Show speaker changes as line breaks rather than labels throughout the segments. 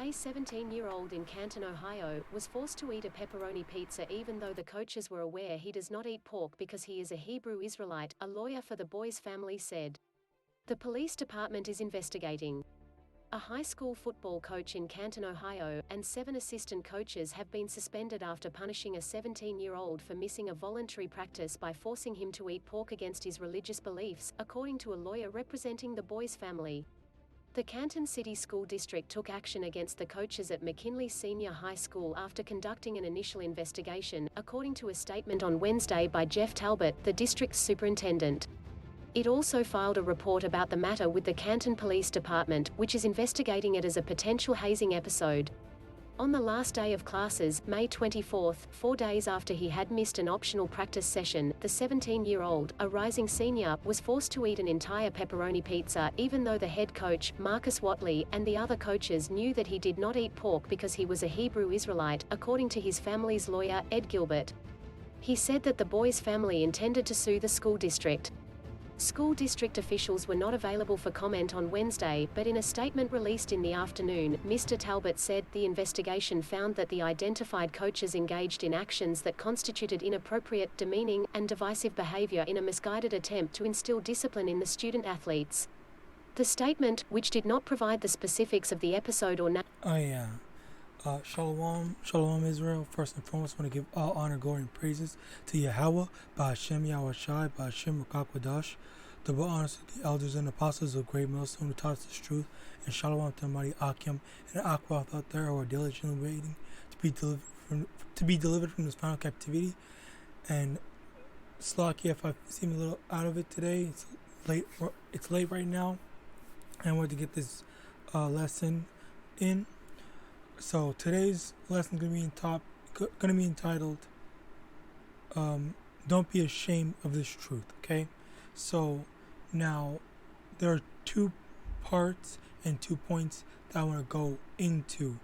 A 17-year-old in Canton, Ohio, was forced to eat a pepperoni pizza even though the coaches were aware he does not eat pork because he is a Hebrew Israelite, a lawyer for the boy's family said. The police department is investigating. A high school football coach in Canton, Ohio, and 7 assistant coaches have been suspended after punishing a 17-year-old for missing a voluntary practice by forcing him to eat pork against his religious beliefs, according to a lawyer representing the boy's family. The Canton City School District took action against the coaches at McKinley Senior High School after conducting an initial investigation, according to a statement on Wednesday by Jeff Talbot, the district's superintendent. It also filed a report about the matter with the Canton Police Department, which is investigating it as a potential hazing episode. On the last day of classes, May 24, 4 days after he had missed an optional practice session, the 17-year-old, a rising senior, was forced to eat an entire pepperoni pizza even though the head coach, Marcus Watley, and the other coaches knew that he did not eat pork because he was a Hebrew Israelite, according to his family's lawyer, Ed Gilbert. He said that the boy's family intended to sue the school district. School district officials were not available for comment on Wednesday, but in a statement released in the afternoon, Mr. Talbot said the investigation found that the identified coaches engaged in actions that constituted inappropriate, demeaning, and divisive behavior in a misguided attempt to instill discipline in the student athletes. The statement, which did not provide the specifics of the episode or
Shalom, Shalom Israel. First and foremost, I want to give all honor, glory, and praises to YAHAWAH, BaHashem, YAHAWASHI, BaHashem, Rakakadash. Double honors to the elders and apostles of Great Millstone who taught us this truth, and Shalom to the mighty Akim and Akwath out there who are diligently waiting to be delivered from this final captivity. And Slakia, if I seem a little out of it today, it's late right now, and I wanted to get this lesson in. So today's lesson is going to be entitled, Don't Be Ashamed of This Truth, okay? So now there are 2 parts and 2 points that I want to go into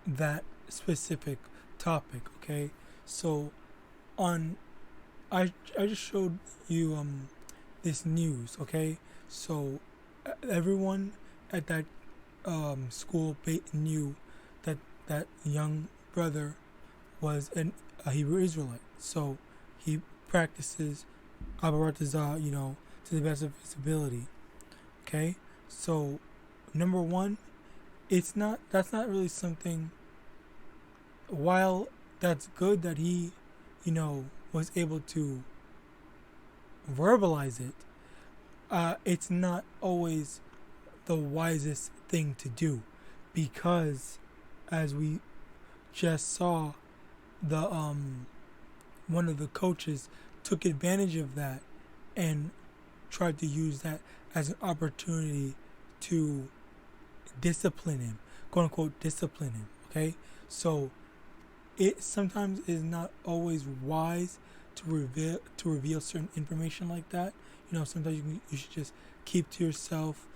that specific topic, okay? So I just showed you this news, okay? So everyone at that school knew that that young brother was a Hebrew Israelite, so he practices AHPARYAM, to the best of his ability. Okay, so number one, that's not really something. While that's good that he, was able to verbalize it, it's not always the wisest thing to do, because as we just saw, the one of the coaches took advantage of that and tried to use that as an opportunity to discipline him, quote unquote discipline him. Okay, so it sometimes is not always wise to reveal certain information like that. Sometimes you should just keep to yourself.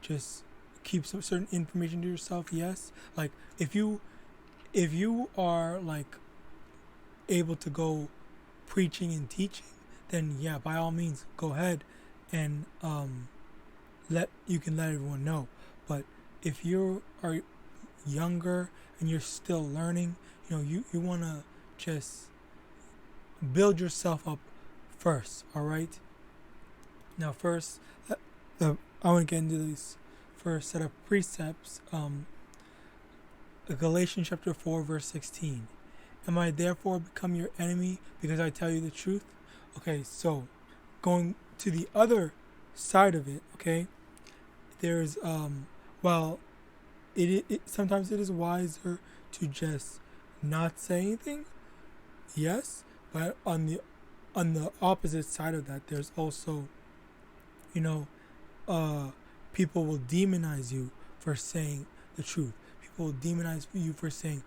Just keep some certain information to yourself. Yes, like if you are like able to go preaching and teaching, then yeah, by all means go ahead and let everyone know. But if you are younger and you're still learning, you want to just build yourself up first. All right, now first I want to get into this first set of precepts. Galatians chapter 4 verse 16. Am I therefore become your enemy because I tell you the truth? Okay, so going to the other side of it, okay, there's while sometimes it is wiser to just not say anything, yes, but on the opposite side of that, there's also people will demonize you for saying the truth. People will demonize you for saying,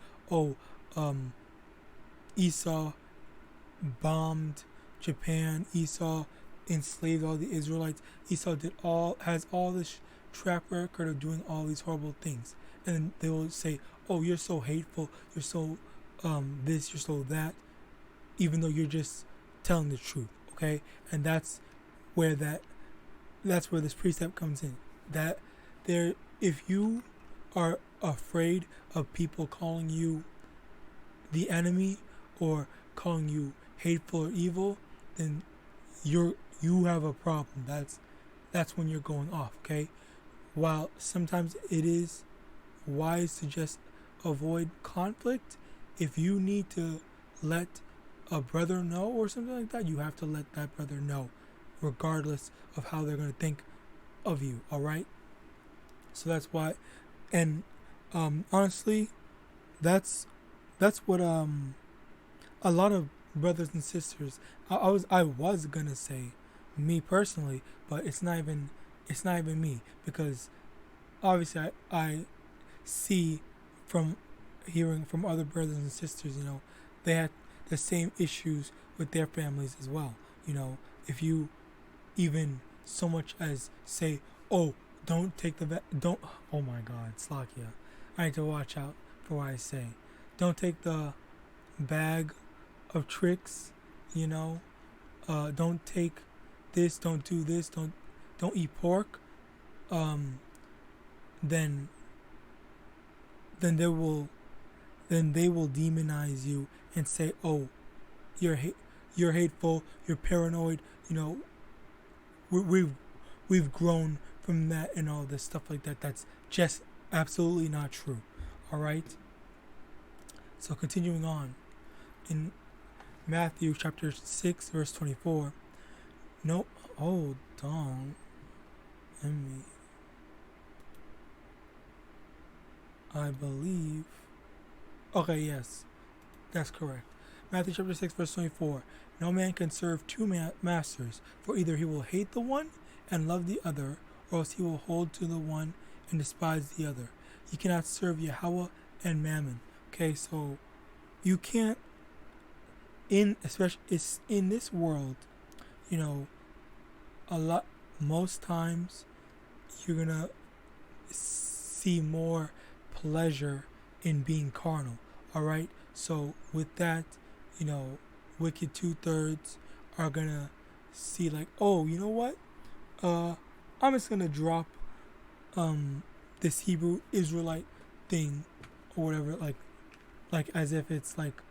Esau bombed Japan. Esau enslaved all the Israelites. Esau has all this track record of doing all these horrible things. And then they will say, oh, you're so hateful. You're so this, you're so that. Even though you're just telling the truth. Okay? And that's where this precept comes in. That if you are afraid of people calling you the enemy or calling you hateful or evil, then you have a problem. That's when you're going off, okay? While sometimes it is wise to just avoid conflict, if you need to let a brother know or something like that, you have to let that brother know, regardless of how they're going to think of you, all right? So that's why, and honestly, that's what a lot of brothers and sisters, I was gonna say me personally, but it's not even me, because obviously I see from hearing from other brothers and sisters, they had the same issues with their families as well. If you even so much as say, oh, don't take don't, oh my God, Slakia, I need to watch out for what I say. Don't take the bag of tricks, don't take this, don't do this, don't eat pork, then they will demonize you and say, oh, you're hateful, you're paranoid. We've grown from that and all this stuff like that. That's just absolutely not true. All right. So continuing on in Matthew chapter 6 verse 24. No, hold on. I believe. Okay, yes, that's correct. Matthew chapter 6 verse 24. No man can serve two masters, for either he will hate the one and love the other, or else he will hold to the one and despise the other. You cannot serve YAHAWAH and Mammon. Okay, so you can't, especially it's in this world, most times you're gonna see more pleasure in being carnal. All right, so with that, wicked 2/3 are gonna see like, oh, you know what? I'm just gonna drop this Hebrew Israelite thing or whatever, like as if it's like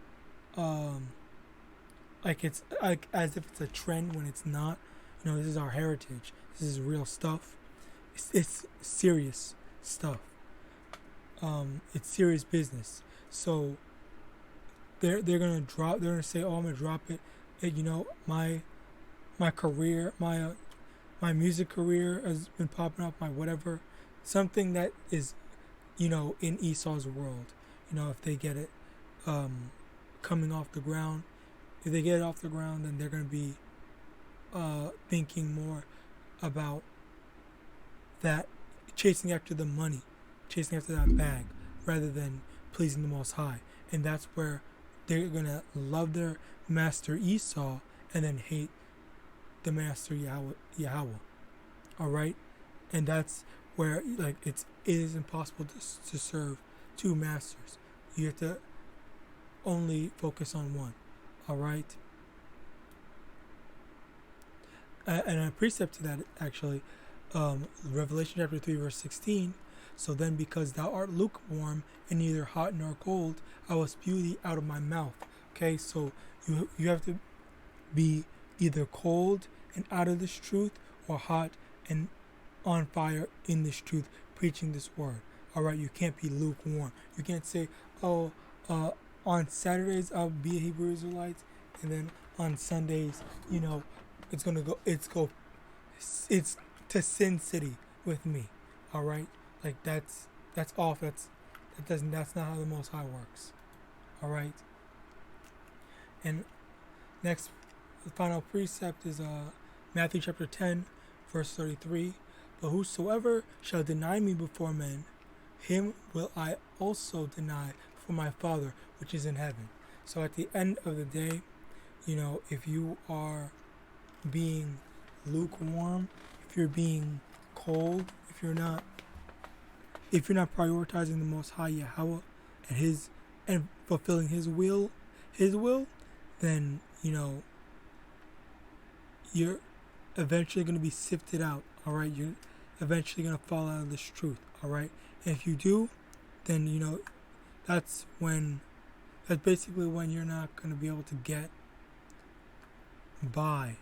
it's like as if it's a trend when it's not. This is our heritage. This is real stuff. It's serious stuff. It's serious business. So they're gonna drop. They're gonna say, "Oh, I'm gonna drop it." And, my career, my music career has been popping up. My whatever, something that is, in Esau's world. If they get it, coming off the ground. If they get it off the ground, then they're gonna be thinking more about that, chasing after the money, chasing after that bag, rather than pleasing the Most High. And that's where they're gonna love their master Esau and then hate the master Yahweh. All right, and that's where it is impossible to serve two masters. You have to only focus on one. All right. And a precept to that, actually, Revelation chapter 3 verse 16. So then, because thou art lukewarm and neither hot nor cold, I will spew thee out of my mouth. Okay, so you have to be either cold and out of this truth, or hot and on fire in this truth, preaching this word. All right, you can't be lukewarm. You can't say, oh, on Saturdays I'll be a Hebrew Israelite, and then on Sundays, it's to Sin City with me. All right, that's off. That's not how the Most High works. All right. And next, the final precept is Matthew chapter 10 verse 33. But whosoever shall deny me before men, him will I also deny before my Father which is in heaven. So at the end of the day, if you are being lukewarm, if you're being cold, if you're not prioritizing the Most High Yahweh and fulfilling His will, then you're eventually going to be sifted out. All right, eventually going to fall out of this truth, all right? And if you do, then, that's basically when you're not going to be able to get by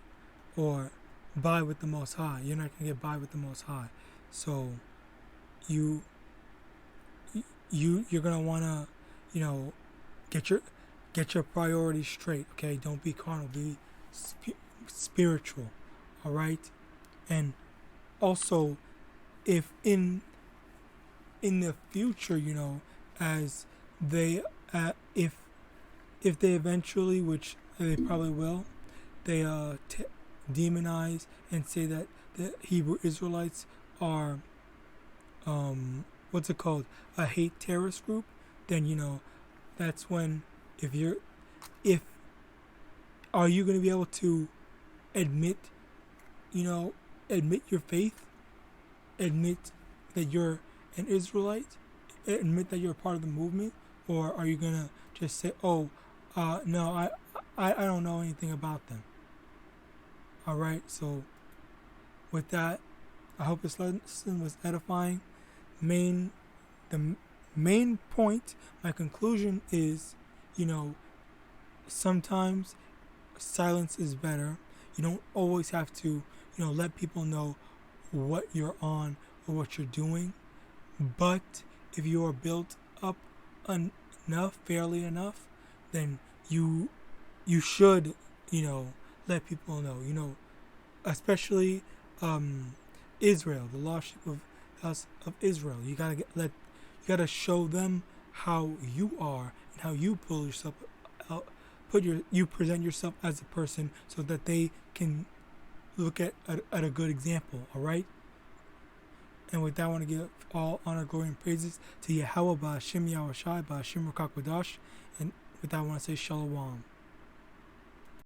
or by with the Most High. You're not going to get by with the Most High. So you're going to want to, get your priorities straight, okay? Don't be carnal, be spiritual, all right? And also, if in the future, as they if they eventually, which they probably will, they demonize and say that the Hebrew Israelites are what's it called, a hate terrorist group, then that's when, are you going to be able to admit your faith, admit that you're an Israelite, admit that you're a part of the movement, or are you gonna just say, "Oh, no, I don't know anything about them"? All right. So, with that, I hope this lesson was edifying. The main point, my conclusion is, sometimes silence is better. You don't always have to, let people know what you're on or what you're doing. But if you are built up fairly enough, then you should, let people know, especially Israel, the lost sheep of house of Israel. You gotta show them how you are and how you pull yourself out, you present yourself as a person, so that they can look at a good example. All right. And with that, I want to give all honor, glory, and praises to Yahawah, BaHashim, YAHAWASHI, BaHashim, RICANS. And with that, I want to say Shalom.